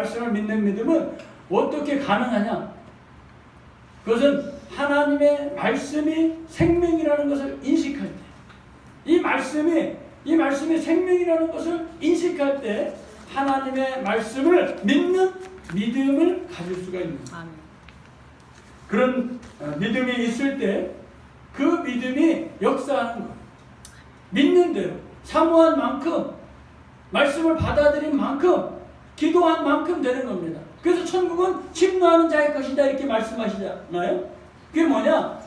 말씀을 믿는 믿음은 어떻게 가능하냐? 그것은 하나님의 말씀이 생명이라는 것을 인식할 때, 이 말씀이 생명이라는 것을 인식할 때 하나님의 말씀을 믿는 믿음을 가질 수가 있는 거예요. 그런 믿음이 있을 때 그 믿음이 역사하는 거예요. 믿는 대로, 사모한 만큼, 말씀을 받아들인 만큼, 기도한 만큼 되는 겁니다. 그래서 천국은 침노하는 자의 것이다 이렇게 말씀하시잖아요. 그게 뭐냐?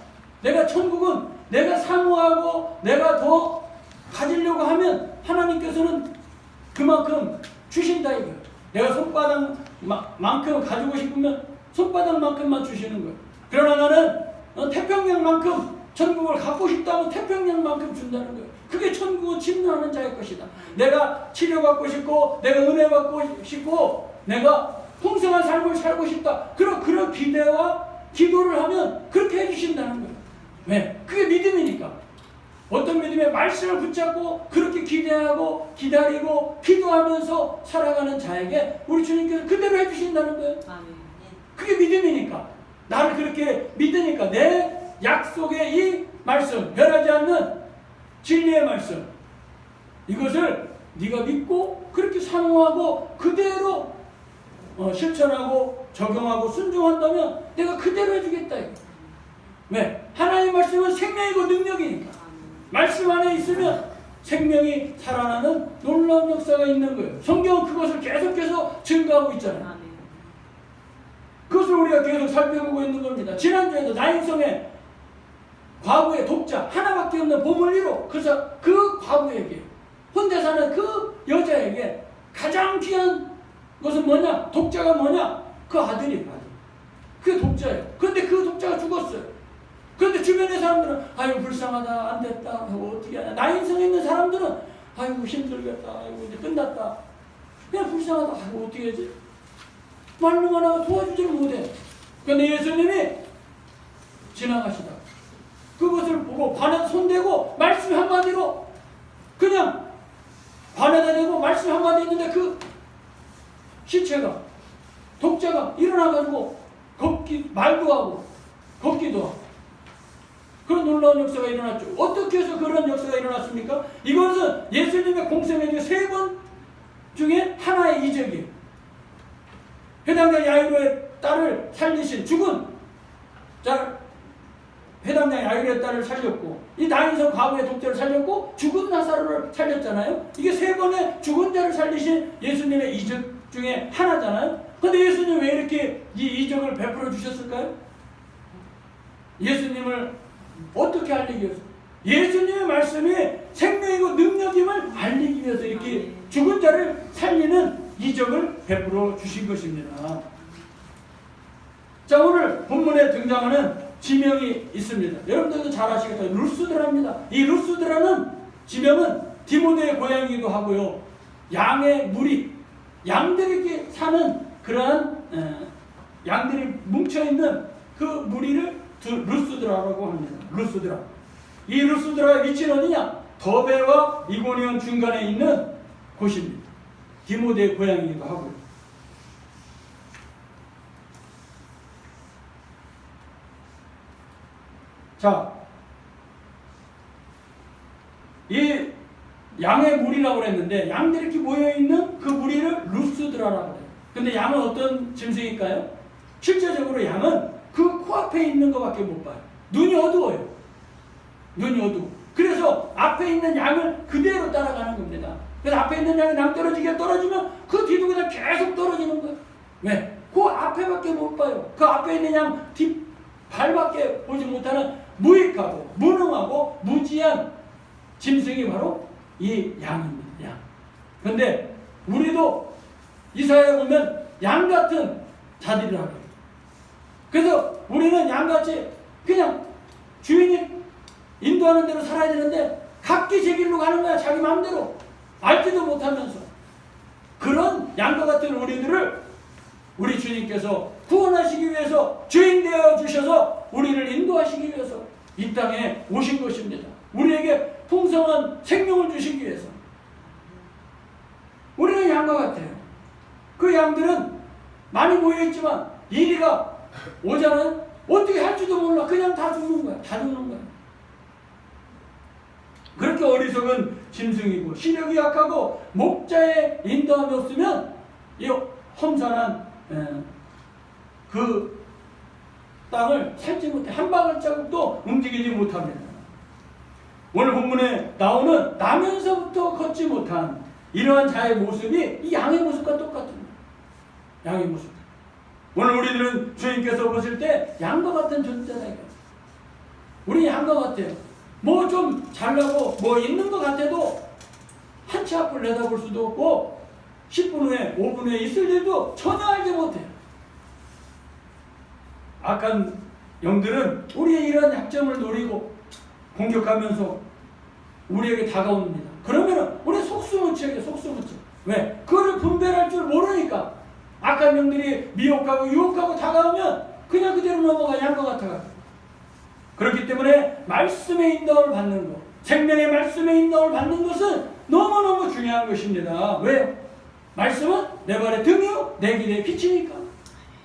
천국은 내가 사모하고 내가 더 가지려고 하면 하나님께서는 그만큼 주신다 이거예요. 내가 손바닥만큼 가지고 싶으면 손바닥만큼만 주시는 거예요. 그러나 나는 태평양만큼 천국을 갖고 싶다면 태평양만큼 준다는 거예요. 그게 천국은 침노하는 자의 것이다. 내가 치료받고 싶고 내가 은혜 받고 싶고 내가 풍성한 삶을 살고 싶다. 그런 기대와 기도를 하면 그렇게 해주신다는 거예요. 왜? 그게 믿음이니까. 어떤 믿음의 말씀을 붙잡고 그렇게 기대하고 기다리고 기도하면서 살아가는 자에게 우리 주님께서 그대로 해주신다는 거예요. 그게 믿음이니까. 나를 그렇게 믿으니까 내 약속의 이 말씀, 변하지 않는 진리의 말씀, 이것을 네가 믿고 그렇게 사모하고 그대로 실천하고 적용하고 순종한다면 내가 그대로 해주겠다. 왜? 하나님의 말씀은 생명이고 능력이니까. 말씀 안에 있으면 생명이 살아나는 놀라운 역사가 있는 거예요. 성경은 그것을 계속해서 증거하고 있잖아요. 그것을 우리가 계속 살펴보고 있는 겁니다. 지난주에도 나인성의 과부의 독자 하나밖에 없는 보물리로, 그래서 그 과부에게, 혼자 사는 그 여자에게 가장 귀한 것은 뭐냐? 독자가 뭐냐? 그 아들이에요. 그게 독자예요. 그런데 그 독자가 죽었어요. 그런데 주변의 사람들은 아이고 불쌍하다, 안 됐다, 어떻게 하냐. 나인성에 있는 사람들은 아이고 힘들겠다, 아이고 이제 끝났다, 그냥 불쌍하다, 아이고 어떻게 하지? 말로만 하고 도와주지를 못해. 그런데 예수님이 지나가시다 그것을 보고 관에 손대고 말씀 한마디로 그냥 관에다 대고 말씀 한마디 있는데 그 시체가, 독자가 일어나가지고 말도 하고 걷기도 하고 그런 놀라운 역사가 일어났죠. 어떻게 해서 그런 역사가 일어났습니까? 이것은 예수님의 공생애 중 3번 중에 하나의 이적이에요. 회당장 야이로의 딸을 살리신 죽은 회당장 야이로의 딸을 살렸고, 이 나인성 과부의 독자를 살렸고, 죽은 나사로를 살렸잖아요. 이게 3번의 죽은 자를 살리신 예수님의 이적 중에 하나잖아요. 근데 예수님 왜 이렇게 이 이적을 베풀어 주셨을까요? 예수님을 어떻게 알리기 위해서? 예수님의 말씀이 생명이고 능력임을 알리기 위해서 이렇게 죽은 자를 살리는 이적을 베풀어 주신 것입니다. 자, 오늘 본문에 등장하는 지명이 있습니다. 여러분들도 잘 아시겠다. 루스드라입니다. 이 루스드라는 지명은 디모데의 고향이기도 하고요. 양의 무리, 양들이 사는 그러한 양들이 뭉쳐있는 그 무리를 루스드라라고 합니다. 루스드라. 이 루스드라의 위치는 어디냐? 더베와 이고니온 중간에 있는 곳입니다. 디모데의 고향이기도 하고요. 자, 이 양의 무리라고 그랬는데 양들이 이렇게 모여있는 그 무리를 루스드라라고 해요. 근데 양은 어떤 짐승일까요? 실제적으로 양은 그 코앞에 있는 것밖에 못 봐요. 눈이 어두워요. 눈이 어두워. 그래서 앞에 있는 양을 그대로 따라가는 겁니다. 그래서 앞에 있는 양이 낭떠러지게 떨어지면 그 뒤도 그냥 계속 떨어지는 거예요. 왜? 그 앞에밖에 못 봐요. 그 앞에 있는 양 뒷발밖에 보지 못하는 무익하고 무능하고 무지한 짐승이 바로 이 양입니다. 양. 그런데 우리도 이사야에 보면 양 같은 자들이라고 해요. 그래서 우리는 양같이 그냥 주인이 인도하는 대로 살아야 되는데 각기 제 길로 가는 거야. 자기 마음대로. 알지도 못하면서. 그런 양과 같은 우리들을 우리 주님께서 구원하시기 위해서 주인 되어 주셔서 우리를 인도하시기 위해서 이 땅에 오신 것입니다. 우리에게 풍성한 생명을 주시기 위해서. 우리는 양과 같아요. 그 양들은 많이 모여있지만 이리가 오잖아요. 어떻게 할지도 몰라. 그냥 다 죽는 거야. 다 죽는 거야. 그렇게 어리석은 짐승이고 시력이 약하고 목자의 인도함이 없으면 이 험산한 그 땅을 살지 못해. 한 발자국도 움직이지 못합니다. 오늘 본문에 나오는 나면서부터 걷지 못한 이러한 자의 모습이 이 양의 모습과 똑같습니다. 양의 모습. 오늘 우리들은 주님께서 보실 때 양과 같은 존재다. 우리 양과 같아요. 뭐 좀 잘나고 뭐 있는 것 같아도 한 치 앞을 내다볼 수도 없고 10분 후에 5분 후에 있을 일도 전혀 알지 못해요. 악한 영들은 우리의 이러한 약점을 노리고 공격하면서 우리에게 다가옵니다. 그러면 우리 속수무책이에요. 속수무책. 왜? 그거를 분별할 줄 모르니까. 악한 영들이 미혹하고 유혹하고 다가오면 그냥 그대로 넘어가. 양과 같아가지고. 그렇기 때문에 말씀의 인도를 받는 것, 생명의 말씀의 인도를 받는 것은 너무너무 중요한 것입니다. 왜요? 말씀은 내 발의 등이요 내 길의 빛이니까.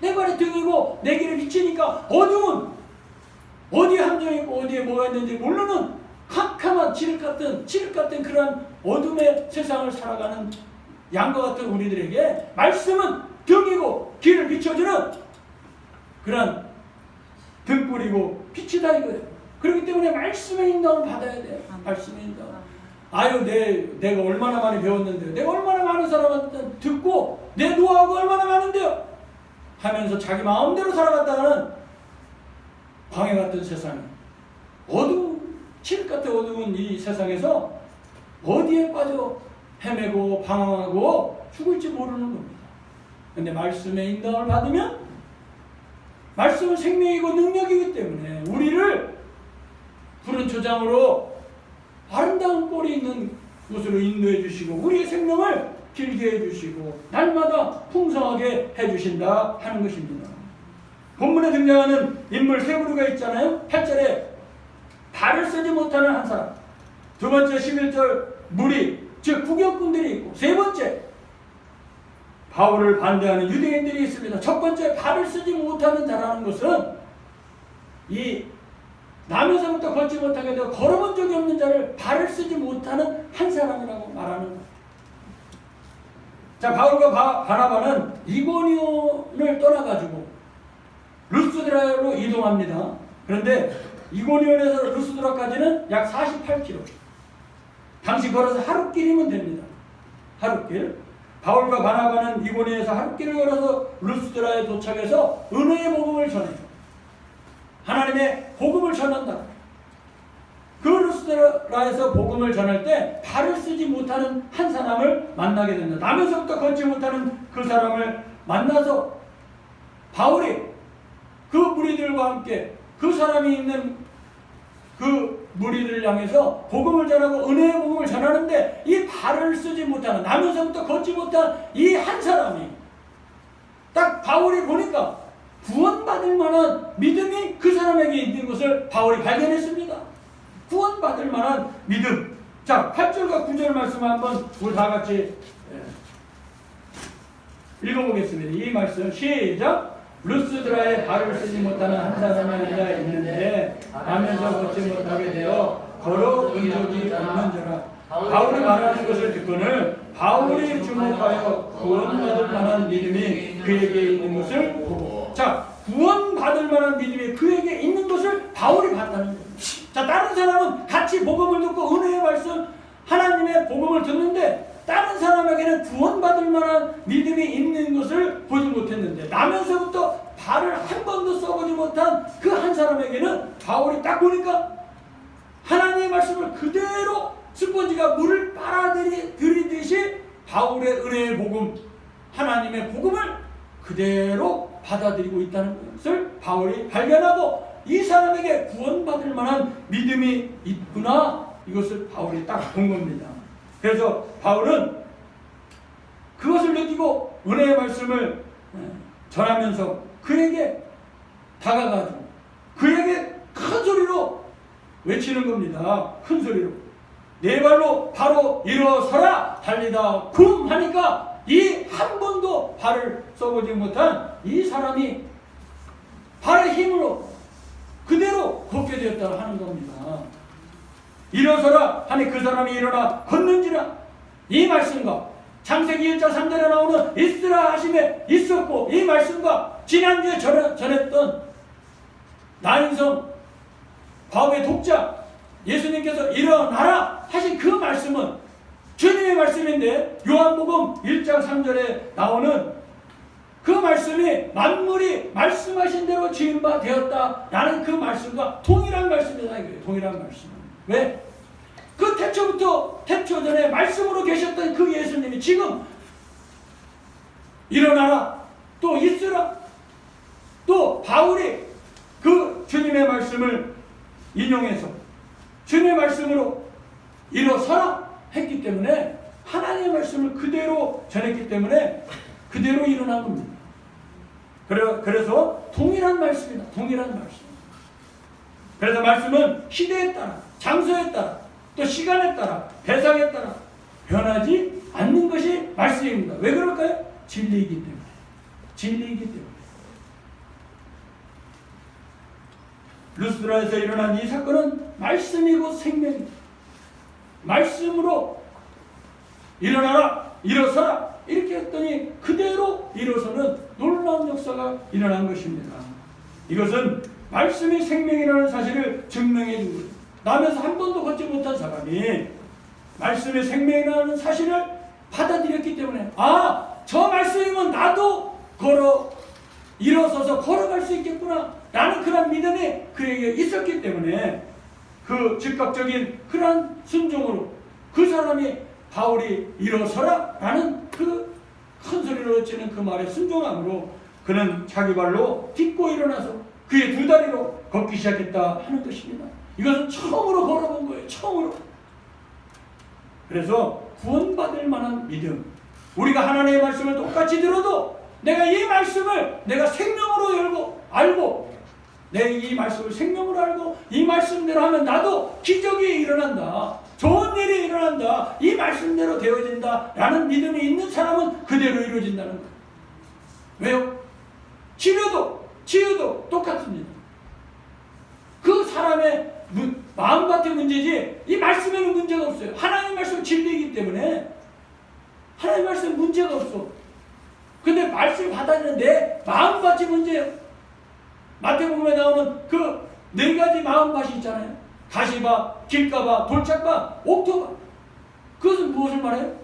내 발의 등이고 내 길의 빛이니까 어두운 어디에 함정이 있고 어디에 뭐가 있는지 모르는 캄캄한 칠흑 같은 그런 어둠의 세상을 살아가는 양과 같은 우리들에게 말씀은 등이고 길을 비춰주는 그런 등불이고 빛이다 이거예요. 그렇기 때문에 말씀의 인도를 받아야 돼요. 말씀의 인도. 아유 내가 얼마나 많이 배웠는데요. 내가 얼마나 많은 사람한테 듣고 내 노하우가 얼마나 많은데요. 하면서 자기 마음대로 살아갔다가는 광해 같은 세상에 칠흑 같은 어두운 이 세상에서 어디에 빠져 헤매고 방황하고 죽을지 모르는 겁니다. 그런데 말씀의 인도를 받으면 말씀은 생명이고 능력이기 때문에 우리를 푸른 초장으로 아름다운 꼴이 있는 곳으로 인도해 주시고 우리의 생명을 길게 해 주시고 날마다 풍성하게 해 주신다 하는 것입니다. 본문에 등장하는 인물 세 부류가 있잖아요. 8절에 발을 쓰지 못하는 한 사람, 두 번째 11절 무리 즉 구경꾼들이 있고 세 번째 바울을 반대하는 유대인들이 있습니다. 첫 번째 발을 쓰지 못하는 자라는 것은 이 나면서부터 걷지 못하게 되어 걸어본 적이 없는 자를 발을 쓰지 못하는 한 사람이라고 말하는 것. 자, 바울과 바나바는 이고니온을 떠나가지고 루스드라로 이동합니다. 그런데 이고니온에서 루스드라까지는 약 48km. 당시 걸어서 하룻길이면 됩니다. 하룻길. 바울과 바나바는 이고니온에서 하룻길을 걸어서 루스드라에 도착해서 은혜의 복음을 전해요. 하나님의 복음을 전한다. 그 루스드라에서 복음을 전할 때 발을 쓰지 못하는 한 사람을 만나게 된다. 나면서부터 걷지 못하는 그 사람을 만나서 바울이 그 무리들과 함께 그 사람이 있는 그 무리들을 향해서 복음을 전하고 은혜의 복음을 전하는데 이 발을 쓰지 못하는 나면서부터 걷지 못한 이 한 사람이 딱 바울이 보니까 구원받을 만한 믿음이 그 사람에게 있는 것을 바울이 발견했습니다. 구원받을 만한 믿음. 자, 8절과 9절 말씀을 한번 우리 다 같이 읽어보겠습니다. 이 말씀 시작. 루스드라에 발을 쓰지 못하는 한 사람이 있는데 나면서 걷지 못하게 되어 걸어온 적이 없는 자라. 바울이 말하는 것을 듣고는 바울이 주목하여 구원받을 만한 믿음이 그에게 있는 것을 보고, 자, 구원받을 만한 믿음이 그에게 있는 것을 바울이 봤다는 거예요. 자, 다른 사람은 같이 복음을 듣고 은혜의 말씀 하나님의 복음을 듣는데 다른 사람에게는 구원받을 만한 믿음이 있는 것을 보지 못했는데 나면서부터 발을 한 번도 써보지 못한 그 한 사람에게는 바울이 딱 보니까 하나님의 말씀을 그대로 스펀지가 물을 빨아들이듯이 바울의 은혜의 복음, 하나님의 복음을 그대로 받아들이고 있다는 것을 바울이 발견하고 이 사람에게 구원받을 만한 믿음이 있구나, 이것을 바울이 딱 본 겁니다. 그래서 바울은 그것을 느끼고 은혜의 말씀을 전하면서 그에게 다가가지고 그에게 큰 소리로 외치는 겁니다. 큰 소리로. 네 발로 바로 일어서라, 달리다 쿵 하니까 이 한 번도 발을 써보지 못한 이 사람이 발의 힘으로 그대로 걷게 되었다고 하는 겁니다. 일어서라 하니 그 사람이 일어나 걷는지라. 이 말씀과 창세기 1장 3절에 나오는 있으라 하심에 있었고, 이 말씀과 지난주에 전했던 나인성 과부의 독자 예수님께서 일어나라 하신 그 말씀은 주님의 말씀인데, 요한복음 1장 3절에 나오는 그 말씀이 만물이 말씀하신 대로 지은 바 되었다라는 그 말씀과 동일한 말씀이다 이거예요. 동일한 말씀. 왜? 그 태초부터 태초 전에 말씀으로 계셨던 그 예수님이 지금 일어나라, 또 있으라, 또 바울이 그 주님의 말씀을 인용해서 주님의 말씀으로 일어서라 했기 때문에, 하나님의 말씀을 그대로 전했기 때문에 그대로 일어난 겁니다. 그래서 동일한 말씀이다. 동일한 말씀. 그래서 말씀은 시대에 따라, 장소에 따라, 또 시간에 따라, 대상에 따라 변하지 않는 것이 말씀입니다. 왜 그럴까요? 진리이기 때문에. 진리이기 때문에. 루스드라에서 일어난 이 사건은 말씀이고 생명입니다. 말씀으로 일어나라, 일어서라 이렇게 했더니 그대로 일어서는 놀라운 역사가 일어난 것입니다. 이것은 말씀이 생명이라는 사실을 증명해 준 거예요. 남에서 한 번도 걷지 못한 사람이 말씀이 생명이라는 사실을 받아들였기 때문에, 아, 저 말씀이면 나도 일어서서 걸어갈 수 있겠구나 라는 그런 믿음이 그에게 있었기 때문에, 그 즉각적인 그런 순종으로 그 사람이 바울이 일어서라 라는 그 큰 소리로 외치는 그 말에 순종함으로 그는 자기 발로 딛고 일어나서 그의 두 다리로 걷기 시작했다 하는 것입니다. 이것은 처음으로 걸어본 거예요. 처음으로. 그래서 구원받을 만한 믿음, 우리가 하나님의 말씀을 똑같이 들어도 내가 이 말씀을 내가 생명으로 알고 내가 이 말씀을 생명으로 알고 이 말씀대로 하면 나도 기적이 일어난다, 좋은 일이 일어난다, 이 말씀대로 되어진다 라는 믿음이 있는 사람은 그대로 이루어진다는 거예요. 왜요? 치유도 똑같습니다. 그 사람의 마음밭의 문제지 이 말씀에는 문제가 없어요. 하나님의 말씀은 진리이기 때문에 하나님의 말씀은 문제가 없어. 근데 말씀을 받아들이는 내 마음밭이 문제예요. 마태복음에 나오는 그 네 가지 마음밭이 있잖아요. 가시밭, 길가밭, 돌짝밭, 옥토밭. 그것은 무엇을 말해요?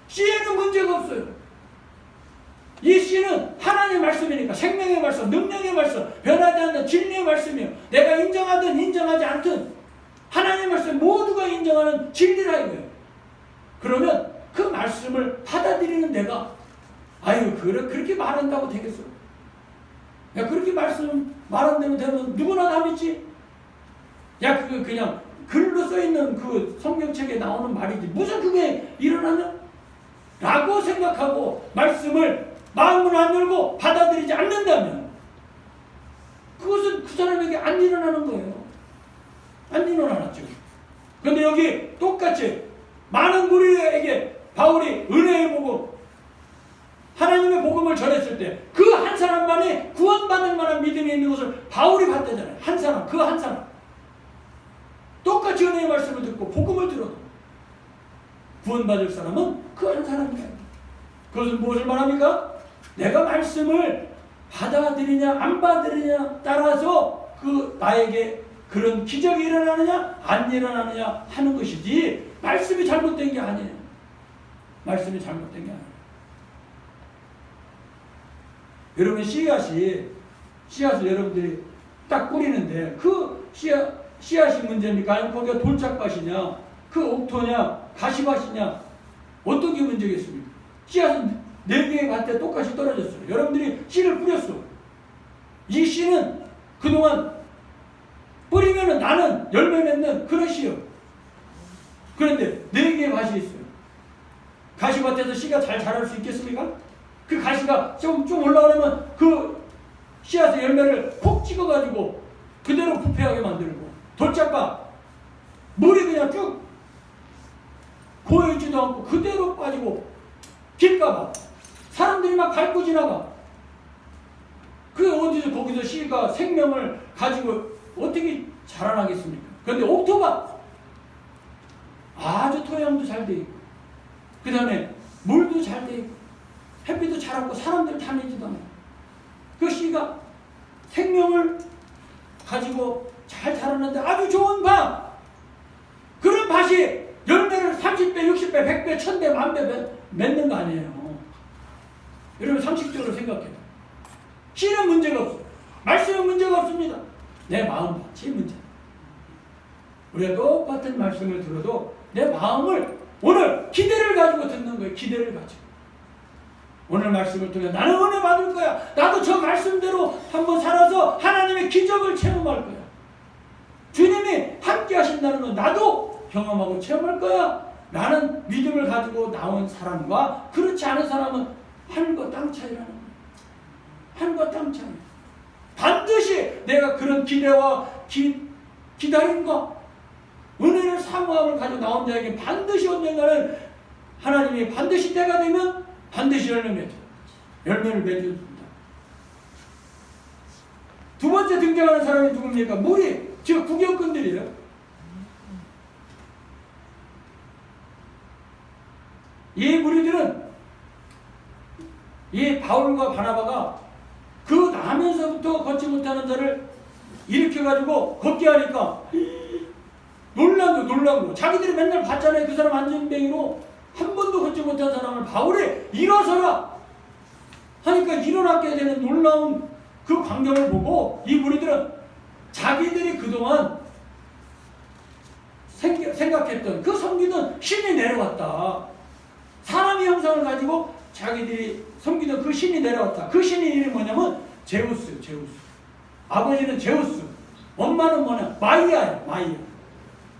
씨에는 문제가 없어요. 이 씨는 하나님의 말씀이니까, 생명의 말씀, 능력의 말씀, 변하지 않는 진리의 말씀이에요. 내가 인정하든 인정하지 않든 하나님의 말씀 모두가 인정하는 진리라 이거예요. 그러면 그 말씀을 받아들이는 내가, 아유 그렇게 말한다고 되겠어? 야, 그렇게 말한다면 되면 누구나 다 믿지? 야, 그냥 글로 써있는 그 성경책에 나오는 말이지 무슨 그게 일어나냐? 라고 생각하고 말씀을 마음을 안 열고 받아들이지 않는다면 그것은 그 사람에게 안 일어나는 거예요. 안 일어나죠. 그런데 여기 똑같이 많은 무리에게 바울이 은혜의 복음, 하나님의 복음을 전했을 때 그 한 사람만이 구원받을 만한 믿음이 있는 것을 바울이 봤다잖아요. 한 사람, 그 한 사람. 똑같이 은혜의 말씀을 듣고 복음을 들어도 구원받을 사람은 그 한 사람이에요. 그것은 무엇을 말합니까? 내가 말씀을 받아들이냐 안 받아들이냐 따라서 그 나에게 그런 기적이 일어나느냐 안 일어나느냐 하는 것이지, 말씀이 잘못된 게 아니에요. 말씀이 잘못된 게 아니에요. 여러분, 씨앗을 여러분들이 딱 뿌리는데 그 씨앗이 문제입니까? 아니면 거기가 돌짝밭이냐, 그 옥토냐, 가시밭이냐, 어떤 게 문제겠습니까? 씨앗은 4개의 밭에 똑같이 떨어졌어요. 여러분들이 씨를 뿌렸어. 이 씨는 그동안 뿌리면은 나는 열매 맺는 그런 씨요. 그런데 4개의 밭이 있어요. 가시밭에서 씨가 잘 자랄 수 있겠습니까? 그 가시가 좀 올라오려면 그 씨앗의 열매를 콕 찍어가지고 그대로 부패하게 만들고, 돌짝밭 물이 그냥 쭉 고여있지도 않고 그대로 빠지고, 길가밭 사람들이 막 밟고 지나가. 그 어디서 거기서 씨가 생명을 가지고 어떻게 자라나겠습니까? 그런데 옥토바 아주 토양도 잘 돼 있고, 그 다음에 물도 잘 돼 있고, 햇빛도 자라고 사람들 다니지도 않아요. 그 씨가 생명을 가지고 잘 자랐는데 아주 좋은 밭, 그런 밭이 열매를 30배, 60배, 100배, 1000배, 1000배 맺는 거 아니에요. 여러분 상식적으로 생각해요. 씨는 문제가 없어요. 말씀은 문제가 없습니다. 내 마음밭이 문제. 우리가 똑같은 말씀을 들어도 내 마음을 오늘 기대를 가지고 듣는 거예요. 기대를 가지고. 오늘 말씀을 통해 나는 은혜 받을 거야. 나도 저 말씀대로 한번 살아서 하나님의 기적을 체험할 거야. 주님이 함께 하신다는 건 나도 경험하고 체험할 거야. 라는 믿음을 가지고 나온 사람과 그렇지 않은 사람은 하늘과 땅 차이라는 거예요. 하늘과 땅 차이. 반드시 내가 그런 기대와 기다림과 은혜를 사모함을 가지고 나온 자에게 반드시 언젠가는 하나님이 반드시 때가 되면 반드시 열매를 맺어줍니다. 두 번째 등장하는 사람이 누굽니까? 무리, 즉 구경꾼들이에요. 이 무리들은 이 바울과 바나바가 그 나면서부터 걷지 못하는 자를 일으켜가지고 걷게 하니까 놀란 거. 자기들이 맨날 봤잖아요. 그 사람 안전뱅이로 한 번도 걷지 못한 사람을 바울이 일어서라 하니까 일어나게 되는 놀라운 그 광경을 보고 이 무리들은 자기들이 그동안 생각했던 그 섬기던 신이 내려왔다. 사람의 형상을 가지고 자기들이 섬기던 그 신이 내려왔다. 그 신의 이름이 뭐냐면 제우스. 아버지는 제우스, 엄마는 뭐냐? 마이아야.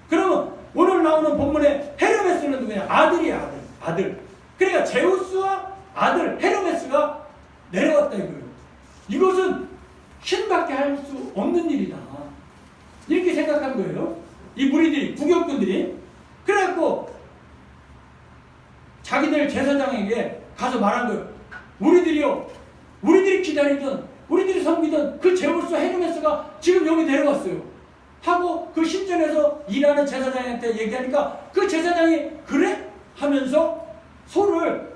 그러면 오늘 나오는 본문에 헤르메스는 누구냐? 아들이야, 아들. 그러니까 제우스와 아들 헤르메스가 내려왔다 이거예요. 이것은 신밖에 할 수 없는 일이다. 이렇게 생각한 거예요. 이 무리들이, 구경꾼들이. 그래갖고 자기들 제사장에게 가서 말한 거예요. 우리들이 기다리던, 우리들이 섬기던 그 제우스 헤르메스가 지금 여기 내려왔어요. 하고 그 신전에서 일하는 제사장한테 얘기하니까 그 제사장이 그래? 하면서 소를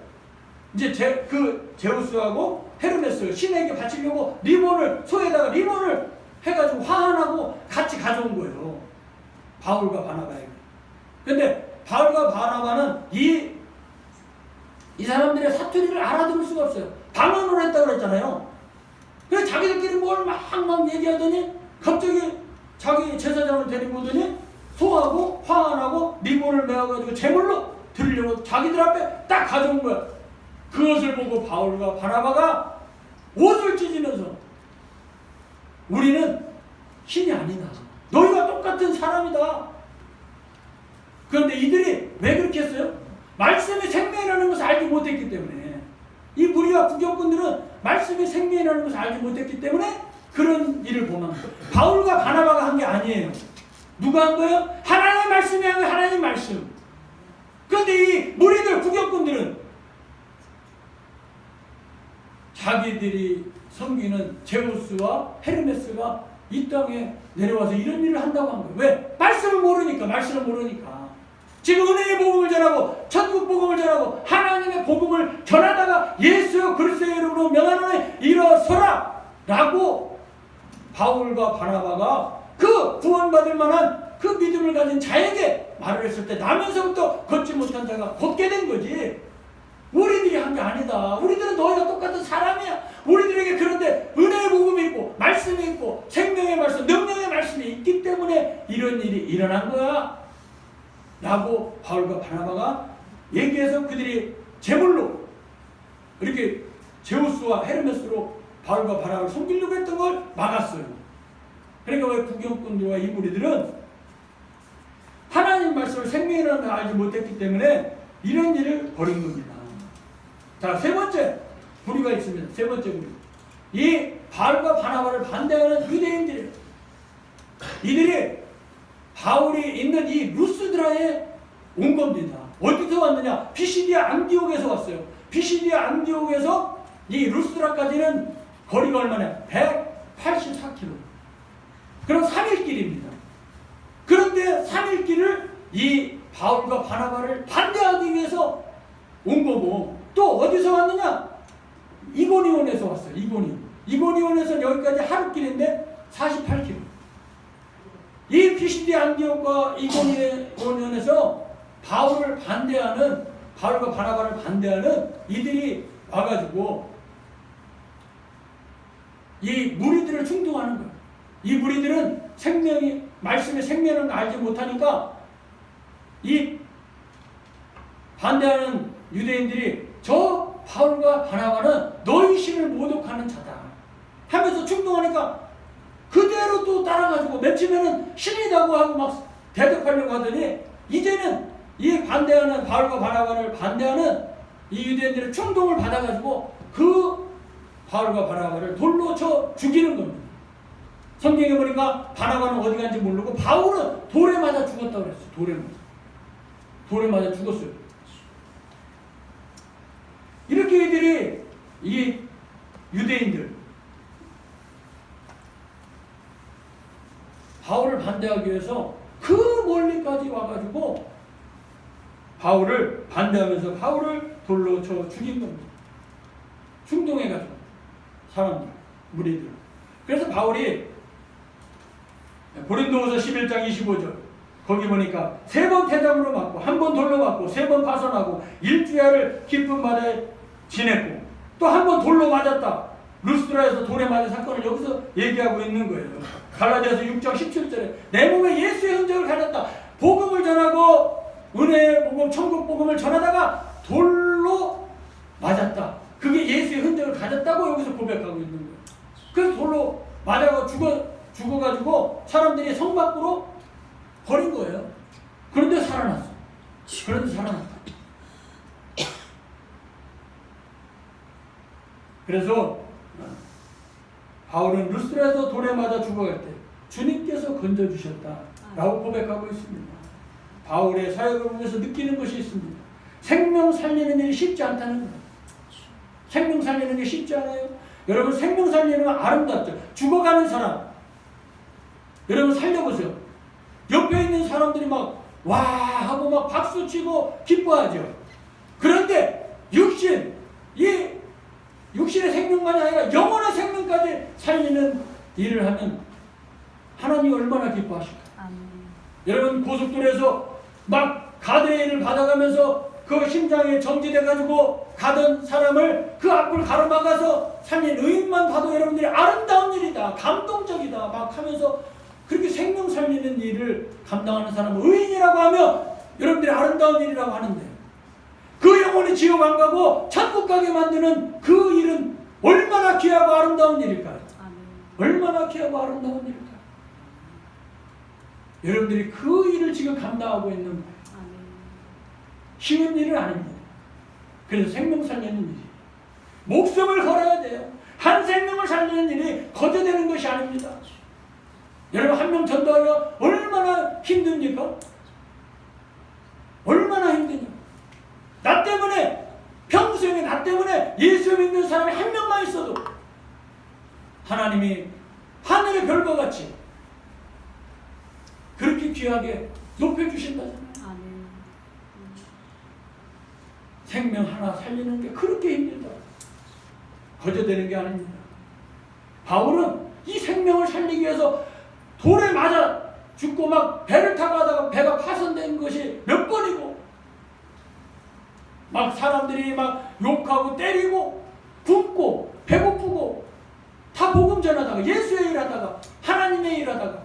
이제 그 제우스하고 헤르메스 신에게 바치려고 소에다가 리본을 해가지고 화환하고 같이 가져온 거예요. 바울과 바나바에게. 근데 바울과 바나바는 이 사람들의 사투리를 알아들을 수가 없어요. 방언으로 했다고 그랬잖아요. 그래서 자기들끼리 뭘 막 얘기하더니 갑자기 자기 제사장을 데리고 오더니 소하고 화환하고 리본을 메어가지고 제물로 드리려고 자기들 앞에 딱 가져온 거야. 그것을 보고 바울과 바나바가 옷을 찢으면서 우리는 신이 아니다. 너희가 똑같은 사람이다. 그런데 이들이 왜 그렇게 했어요? 말씀이 생명이라는 것을 알지 못했기 때문에. 이 무리와 구경꾼들은 말씀이 생명이라는 것을 알지 못했기 때문에 그런 일을 범한 거예요. 바울과 바나바가 한 게 아니에요. 누가 한 거예요? 하나님의 말씀이 한 거예요. 하나님의 말씀. 그런데 이 무리들, 구경꾼들은 자기들이 섬기는 제우스와 헤르메스가 이 땅에 내려와서 이런 일을 한다고 한 거예요. 왜? 말씀을 모르니까. 지금 은혜의 복음을 전하고 천국 복음을 전하고 하나님의 복음을 전하다가 예수 그리스도의 이름으로 명하노니 일어서라 라고 바울과 바나바가 그 구원받을 만한 그 믿음을 가진 자에게 말을 했을 때 나면서부터 걷지 못한 자가 걷게 된 거지. 우리들이 한 게 아니다. 우리들은 너희가 똑같은 사람이야. 우리들에게 그런데 은혜의 복음이 있고 말씀이 있고 생명의 말씀, 능력의 말씀이 있기 때문에 이런 일이 일어난 거야 라고 바울과 바나바가 얘기해서 그들이 제물로 이렇게 제우스와 헤르메스로 바울과 바나바를 섬기려고 했던 걸 막았어요. 그러니까 왜 구경꾼들과 이 무리들은 하나님 말씀을 생명이라는 걸 알지 못했기 때문에 이런 일을 벌인 겁니다. 자, 세 번째 무리가 있습니다. 세 번째 무리. 이 바울과 바나바를 반대하는 유대인들이에요. 이들이 바울이 있는 이 루스드라에 온 겁니다. 어디서 왔느냐? 피시디아 안디옥에서 왔어요. 비시디아 안디옥에서 이 루스드라까지는 거리가 얼마나? 184km. 그럼 3일 길입니다. 그런데 3일 길을 이 바울과 바나바를 반대하기 위해서 온 거고, 또 어디서 왔느냐? 이고니온에서 왔어요. 이고니온에서 여기까지 하루 길인데 48km. 이 피시디아 안디옥과 이고니온에서 바울과 바나바를 반대하는 이들이 와가지고 이 무리들을 충동하는 거예요. 이 무리들은 말씀의 생명을 알지 못하니까 이 반대하는 유대인들이 저 바울과 바나바는 너희 신을 모독하는 자다 하면서 충동하니까 그대로 또 따라가지고 맨 처음에는 신이라고 하고 막 대적하려고 하더니 이제는 이 반대하는 바울과 바나바를 반대하는 이 유대인들의 충동을 받아가지고 그 바울과 바나바를 돌로 쳐 죽이는 겁니다. 성경에 보니까 바나바는 어디 간지 모르고 바울은 돌에 맞아 죽었다고 그랬어요. 돌에 맞아 죽었어요. 이렇게 이들이 이 유대인들 바울을 반대하기 위해서 그 멀리까지 와가지고 바울을 반대하면서 바울을 돌로 쳐 죽인 겁니다. 충동해가지고 사람들, 무리들. 그래서 바울이 고린도후서 11장 25절 거기 보니까 3번 태장으로 맞고 1번 돌로 맞고 3번 파손하고 일주야를 깊은 바다에 지냈고 또 1번 돌로 맞았다. 루스드라에서 돌에 맞은 사건을 여기서 얘기하고 있는 거예요. 갈라디아서 6장 17절에 내 몸에 예수의 흔적을 가졌다. 복음을 전하고 은혜의 복음, 천국 복음을 전하다가 돌로 맞았다. 그게 예수의 흔적을 가졌다고 여기서 고백하고 있는 거예요. 그래서 돌로 맞아가 죽어가지고 사람들이 성 밖으로 버린 거예요. 그런데 살아났어. 그래서 바울은 루스드라에서 돌에 맞아 죽어갈 때 주님께서 건져주셨다라고 고백하고 있습니다. 바울의 사역을 보면서 느끼는 것이 있습니다. 생명 살리는 일이 쉽지 않다는 거예요. 생명 살리는 게 쉽지 않아요. 여러분 생명 살리는 건 아름답죠. 죽어가는 사람 여러분 살려보세요. 옆에 있는 사람들이 막 와 하고 막 박수치고 기뻐하죠. 그런데 이 육신의 생명만이 아니라 영혼의 생명까지 살리는 일을 하면 하나님이 얼마나 기뻐하실까. 여러분 고속도로에서 막 가드레일을 받아가면서 그 심장이 정지돼가지고 가던 사람을 그 앞을 가로막아서 살린 의인만 봐도 여러분들이 아름다운 일이다, 감동적이다 막 하면서 그렇게 생명 살리는 일을 감당하는 사람은 의인이라고 하면 여러분들이 아름다운 일이라고 하는데 그 영혼이 지옥 안 가고 천국 가게 만드는 그 일은 얼마나 귀하고 아름다운 일일까요? 얼마나 귀하고 아름다운 일일까요? 여러분들이 그 일을 지금 감당하고 있는 거예요. 쉬운 일은 아닙니다. 그래서 생명 살리는 일이 목숨을 걸어야 돼요. 한 생명을 살리는 일이 거저되는 것이 아닙니다. 여러분 한 명 전도하기가 얼마나 힘듭니까? 얼마나 힘드냐. 나 때문에 평소에 나 때문에 예수 믿는 사람이 한 명만 있어도 하나님이 하늘의 별과 같이 그렇게 귀하게 높여주신다잖아요. 생명 하나 살리는 게 그렇게 힘들다. 거저되는 게 아닙니다. 바울은 이 생명을 살리기 위해서 돌에 맞아 죽고 막 배를 타고 하다가 배가 파손된 것이 몇 번이고 막 사람들이 막 욕하고 때리고 굶고 배고프고 다 복음 전하다가 예수의 일하다가 하나님의 일하다가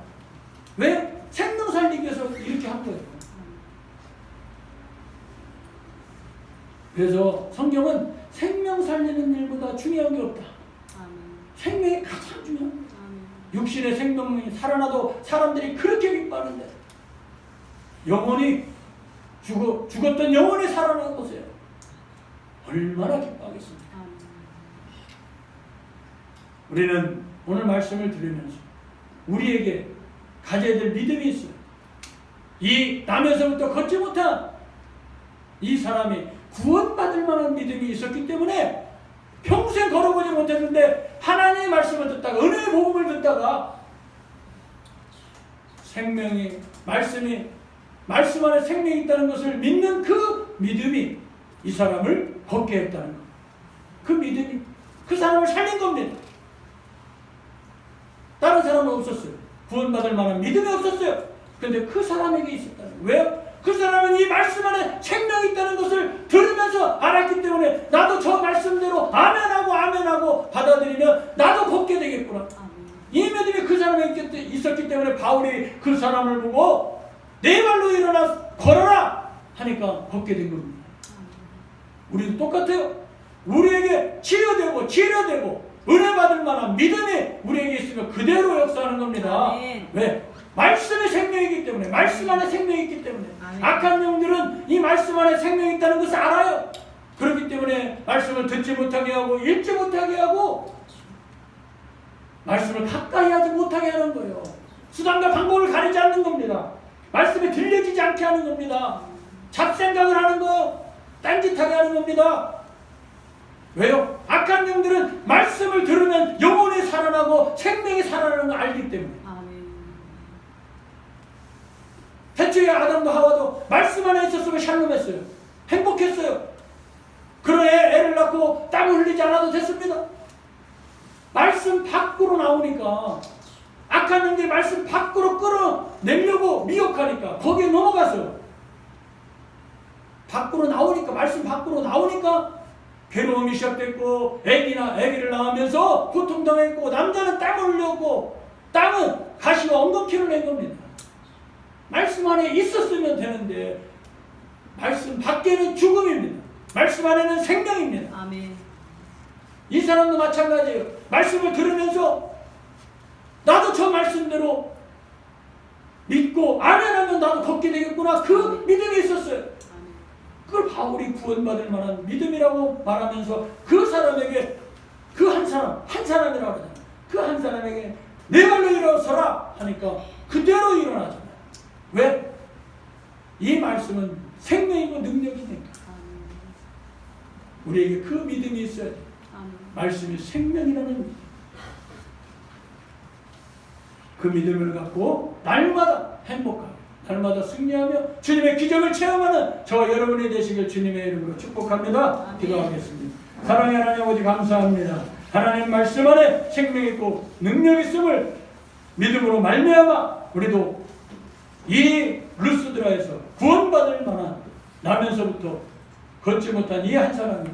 왜? 생명 살리기 위해서 이렇게 한 거예요. 그래서 성경은 생명 살리는 일보다 중요한 게 없다. 생명이 가장 중요합니다. 육신의 생명이 살아나도 사람들이 그렇게 기뻐하는데 영혼이 죽었던 영혼이 살아나는 것이에요. 얼마나 기뻐하겠습니까? 우리는 오늘 말씀을 들으면서 우리에게 가져야 될 믿음이 있어요. 이 남에서부터 걷지 못한 이 사람이 구원받을 만한 믿음이 있었기 때문에 평생 걸어보지 못했는데 하나님의 말씀을 듣다가, 은혜의 복음을 듣다가 생명이, 말씀 안에 생명이 있다는 것을 믿는 그 믿음이 이 사람을 걷게 했다는 것. 그 믿음이 그 사람을 살린 겁니다. 다른 사람은 없었어요. 구원받을 만한 믿음이 없었어요. 그런데 그 사람에게 있었다는 거예요. 왜요? 그 사람은 이 말씀 안에 생명이 있다는 것을 들으면서 알았기 때문에 나도 저 말씀대로 아멘하고 받아들이면 나도 걷게 되겠구나. 이 믿음이 그 사람에게 있었기 때문에 바울이 그 사람을 보고 네 발로 일어나 걸어라 하니까 걷게 된 겁니다. 우리도 똑같아요. 우리에게 치유되고 은혜 받을 만한 믿음이 우리에게 있으면 그대로 역사하는 겁니다. 아멘. 왜? 말씀의 생명이기 때문에, 말씀 안에 생명이 있기 때문에. 아멘. 악한 영들은 이 말씀 안에 생명이 있다는 것을 알아요. 그렇기 때문에 말씀을 듣지 못하게 하고 읽지 못하게 하고 말씀을 가까이 하지 못하게 하는 거예요. 수단과 방법을 가리지 않는 겁니다. 말씀이 들려지지 않게 하는 겁니다. 잡생각을 하는 거예요. 딴짓하게 하는 겁니다. 왜요? 악한 영들은 말씀을 들으면 영혼이 살아나고 생명이 살아나는 걸 알기 때문에. 아멘. 태초에 아담도 하와도 말씀 안에 있었으면 샬롬했어요. 행복했어요. 그런 애를 낳고 땀을 흘리지 않아도 됐습니다. 말씀 밖으로 나오니까 악한 영들이 말씀 밖으로 끌어내려고 미혹하니까 거기에 넘어가서 밖으로 나오니까, 말씀 밖으로 나오니까 괴로움이 시작됐고 애기를 낳으면서 고통당했고 남자는 땀을 흘렸고 땅은 가시와 엉겅퀴를 낸 겁니다. 말씀 안에 있었으면 되는데 말씀 밖에는 죽음입니다. 말씀 안에는 생명입니다. 아멘. 이 사람도 마찬가지예요. 말씀을 들으면서 나도 저 말씀대로 믿고 아멘하면 나도 걷게 되겠구나. 그 믿음이 있었어요. 그걸 바울이 구원받을 만한 믿음이라고 말하면서 그 사람에게, 그 한 사람이라고 하잖아요. 그 한 사람에게 네 발로 일어서라 하니까 그대로 일어나잖아요. 왜? 이 말씀은 생명이고 능력이니까. 우리에게 그 믿음이 있어야 돼요. 말씀이 생명이라는 믿음. 그 믿음을 갖고 날마다 행복하고 날마다 승리하며 주님의 기적을 체험하는 저와 여러분이 되시길 주님의 이름으로 축복합니다. 기도하겠습니다. 사랑의 하나님 아버지 감사합니다. 하나님 말씀 안에 생명이 있고 능력이 있음을 믿음으로 말미암아 우리도 이 루스드라에서 구원받을 만한, 나면서부터 걷지 못한 이 한 사람이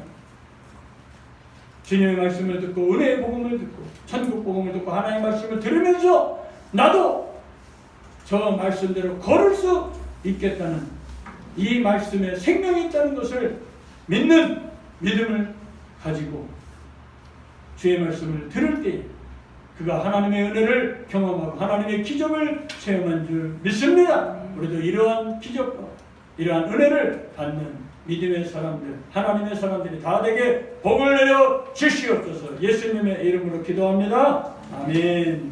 주님의 말씀을 듣고 은혜의 복음을 듣고 천국 복음을 듣고 하나님의 말씀을 들으면서 나도 저 말씀대로 걸을 수 있겠다는, 이 말씀에 생명이 있다는 것을 믿는 믿음을 가지고 주의 말씀을 들을 때 그가 하나님의 은혜를 경험하고 하나님의 기적을 체험한 줄 믿습니다. 우리도 이러한 기적과 이러한 은혜를 받는 믿음의 사람들, 하나님의 사람들이 다 되게 복을 내려 주시옵소서. 예수님의 이름으로 기도합니다. 아멘.